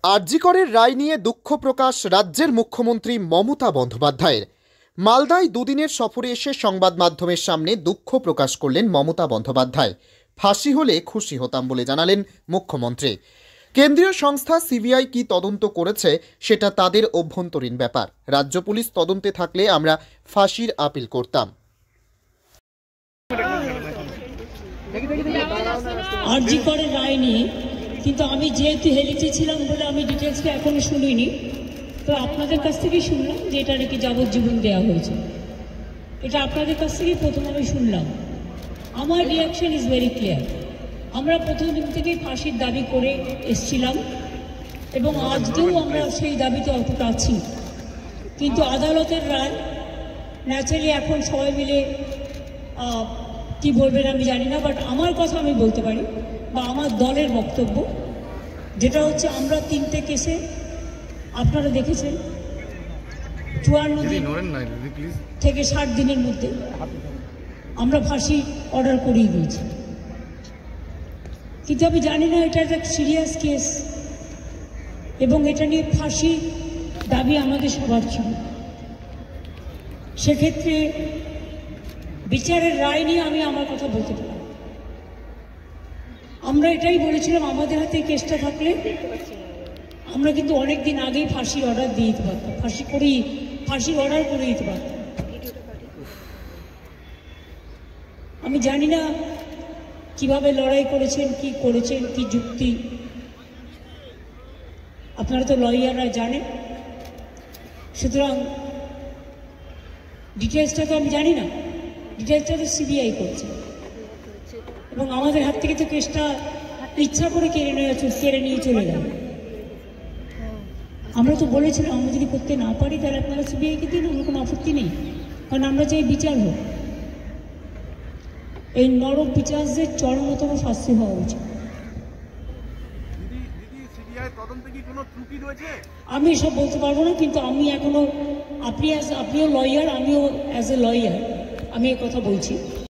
আরজি করের রায় নিয়ে দুঃখ প্রকাশ রাজ্যের মুখ্যমন্ত্রী মমতা বন্দ্যোপাধ্যায়ের। মালদায় দুদিনের সফরে এসে সংবাদ মাধ্যমের সামনে দুঃখ প্রকাশ করলেন মমতা বন্দ্যোপাধ্যায়। ফাঁসি হলে খুশি হতাম বলে জানালেন মুখ্যমন্ত্রী। কেন্দ্রীয় সংস্থা সিবিআই কি তদন্ত করেছে সেটা তাদের অভ্যন্তরীণ ব্যাপার। রাজ্য পুলিশ তদন্তে থাকলে আমরা ফাঁসির আপিল করতাম। আরজি করের রায় নিয়ে কিন্তু আমি যেহেতু হেলিতে ছিলাম বলে আমি ডিটেলসটা এখনো শুনিনি, তো আপনাদের কাছ থেকেই শুনলাম যে এটা নাকি যাবজ্জীবন দেওয়া হয়েছে। এটা আপনাদের কাছ থেকেই প্রথম আমি শুনলাম। আমার রিয়াকশন ইজ ভেরি ক্লিয়ার। আমরা প্রথম দিন থেকেই ফাঁসির দাবি করে এসছিলাম এবং আজকেও আমরা সেই দাবিতে অটুট আছি। কিন্তু আদালতের রায় ন্যাচারালি এখন সবাই মিলে কি বলবেন আমি জানি না, বাট আমার কথা আমি বলতে পারি বা আমার দলের বক্তব্য যেটা হচ্ছে, আমরা 3টে কেসে আপনারা দেখেছেন 54 দিন থেকে 60 দিনের মধ্যে আমরা ফাঁসি অর্ডার করিয়ে দিয়েছি। কিন্তু আমি জানি না এটা একটা সিরিয়াস কেস এবং এটা নিয়ে ফাঁসি দাবি আমাদের সবার ছিল। সেক্ষেত্রে বিচারের রায় নিয়ে আমি আমার কথা বলতে পারি। আমরা এটাই বলেছিলাম, আমাদের হাতে কেসটা থাকলে আমরা কিন্তু অনেক দিন আগেই ফাঁসির অর্ডার দিয়ে দিতে পারতাম, ফাঁসির অর্ডার করে দিতে পারতাম। আমি জানি না কিভাবে লড়াই করেছেন, কি করেছেন, কি যুক্তি, আপনারা তো লয়াররা জানেন। সুতরাং ডিটেলসটা তো আমি জানি না, ডিটেলসটা তো সিবিআই করছে এবং আমাদের হাত থেকে তো কেসটা ইচ্ছা করে কেড়ে নিয়ে চলে গেল। আমরা তো বলেছিলাম আমরা যদি করতে না পারি তাহলে আপনারা সিবিআইকে দিন, আমার কোনো আপত্তি নেই, কারণ আমরা চাই বিচার হোক। এই নরক বিচারদের চরমতম শাস্তি হওয়া উচিত। আমি এসব বলতে পারবো না, কিন্তু আমি এখনো আপনিও লয়ার, আমিও অ্যাজ এ লয়ার আমি এ কথা বলছি।